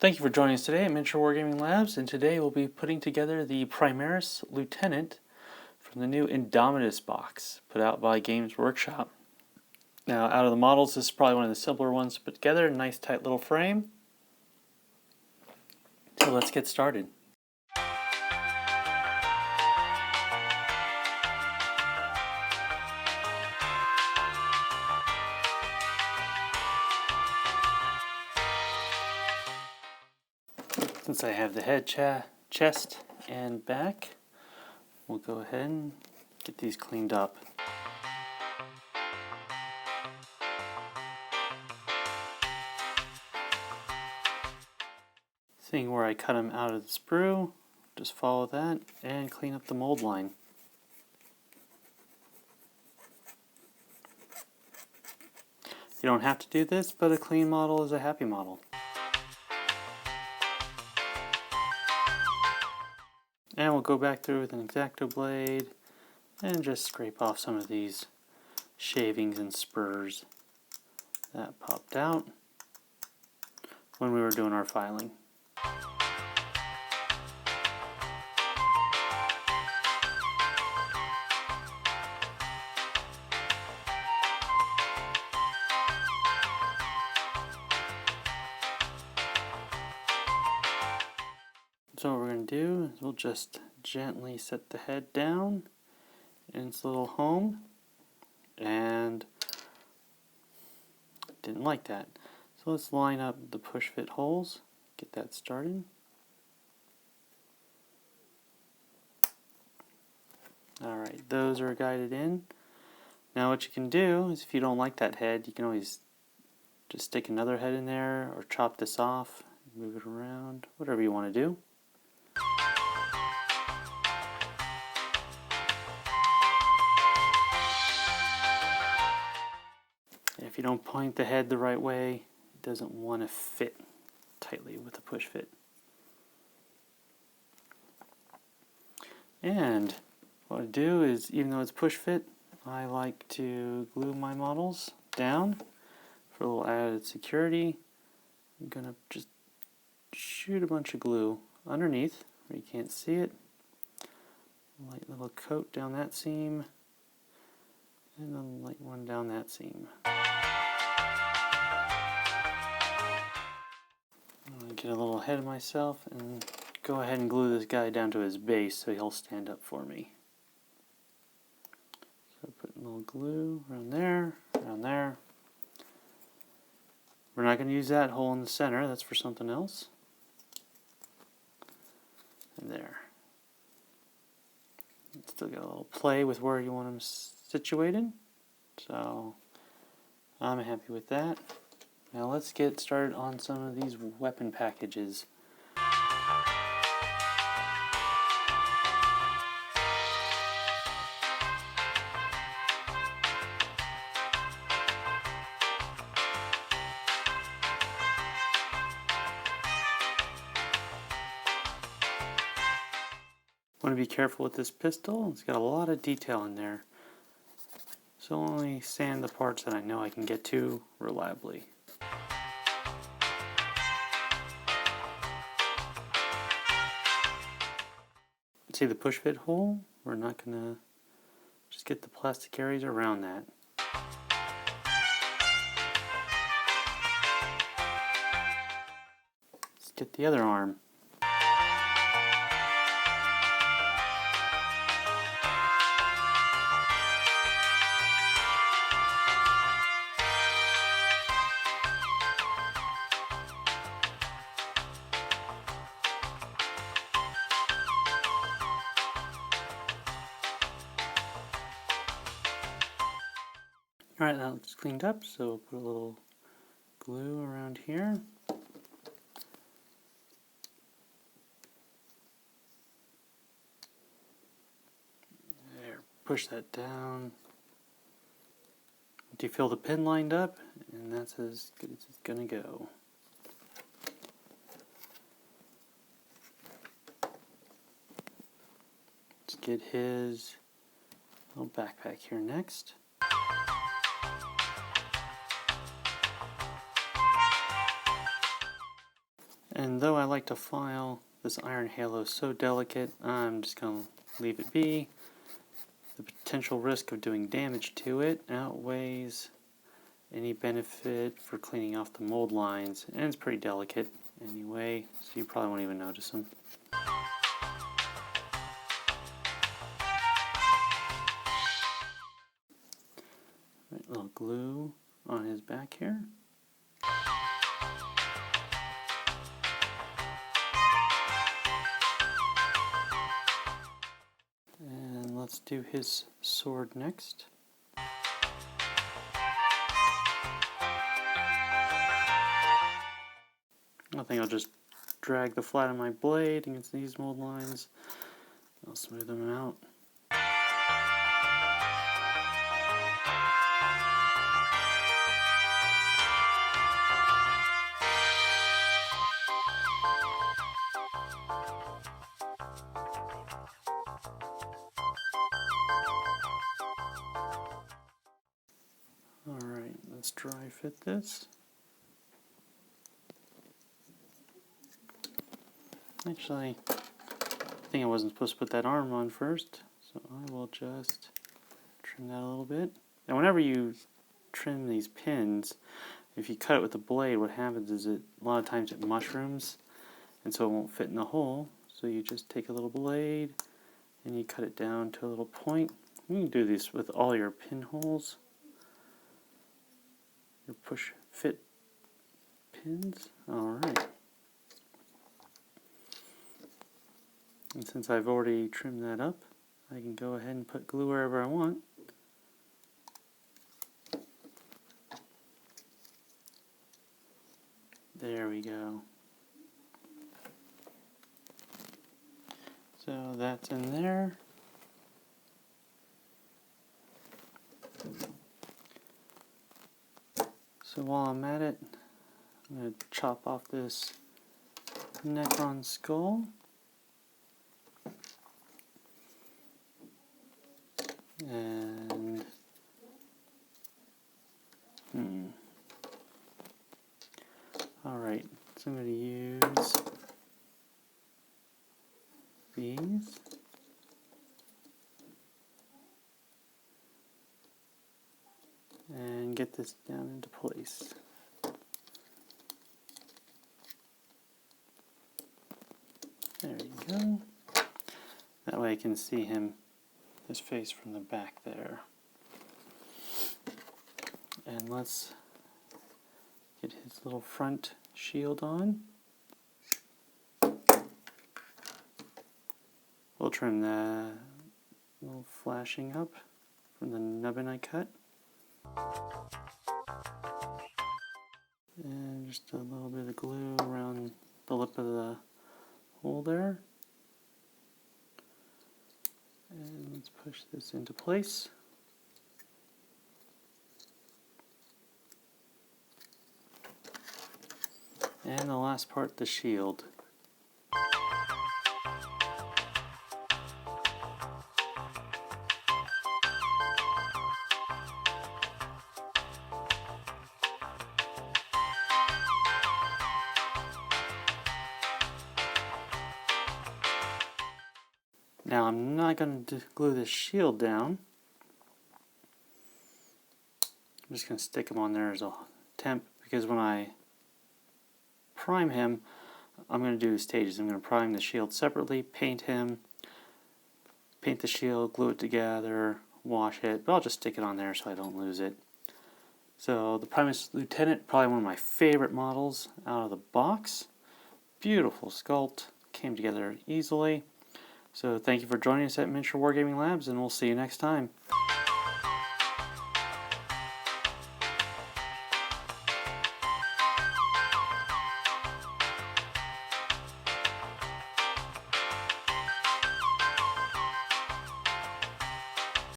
Thank you for joining us today at Miniature Wargaming Labs, and today we'll be putting together the Primaris Lieutenant from the new Indomnitus box put out by Games Workshop. Now, out of the models, this is probably one of the simpler ones to put together. A nice tight little frame. So let's get started. Since I have the head, chest, and back, we'll go ahead and get these cleaned up. Seeing where I cut them out of the sprue, just follow that and clean up the mold line. You don't have to do this, but a clean model is a happy model. And we'll go back through with an X-Acto blade and just scrape off some of these shavings and spurs that popped out when we were doing our filing. So what we're going to do is we'll just gently set the head down in its little home, and didn't like that. So let's line up the push fit holes, get that started. Alright, those are guided in. Now what you can do is if you don't like that head, you can always just stick another head in there or chop this off, move it around, whatever you want to do. If you don't point the head the right way, it doesn't want to fit tightly with the push fit. And what I do is, even though it's push fit, I like to glue my models down for a little added security. I'm going to just shoot a bunch of glue underneath where you can't see it. Light little coat down that seam, and a light one down that seam. Get a little ahead of myself and go ahead and glue this guy down to his base so he'll stand up for me. So put a little glue around there, around there. We're not going to use that hole in the center, that's for something else. And there. Still got a little play with where you want them situated. So I'm happy with that. Now let's get started on some of these weapon packages. Want to be careful with this pistol. It's got a lot of detail in there. So only sand the parts that I know I can get to reliably. See the push fit hole? We're not going to just get the plastic areas around that. Let's get the other arm. Alright, now it's cleaned up, so put a little glue around here. There, push that down. Do you feel the pin lined up? And that's as good as it's gonna go. Let's get his little backpack here next. And though I like to file, this iron halo is so delicate, I'm just going to leave it be. The potential risk of doing damage to it outweighs any benefit for cleaning off the mold lines, and it's pretty delicate anyway, so you probably won't even notice them. Right, a little glue on his back here. And let's do his sword next. I think I'll just drag the flat of my blade against these mold lines. I'll smooth them out. Alright, let's dry fit this. Actually, I think I wasn't supposed to put that arm on first, so I will just trim that a little bit. And whenever you trim these pins, if you cut it with a blade, what happens is a lot of times it mushrooms, and so it won't fit in the hole. So you just take a little blade and you cut it down to a little point. You can do this with all your pinholes, your push fit pins. Alright. And since I've already trimmed that up, I can go ahead and put glue wherever I want. There we go. So that's in there. So while I'm at it, I'm going to chop off this Necron skull. And alright, so I'm going to use these. And get this down into place. There you go. That way I can see his face from the back there. And let's get his little front shield on. We'll trim the little flashing up from the nubbin I cut. And just a little bit of glue around the lip of the hole there. And let's push this into place. And the last part, the shield. Now I'm not going to glue this shield down. I'm just going to stick him on there as a temp, because when I prime him, I'm going to do stages. I'm going to prime the shield separately, paint him, paint the shield, glue it together, wash it, but I'll just stick it on there so I don't lose it. So the Primaris Lieutenant, probably one of my favorite models out of the box. Beautiful sculpt, came together easily. So thank you for joining us at Miniature Wargaming Labs, and we'll see you next time.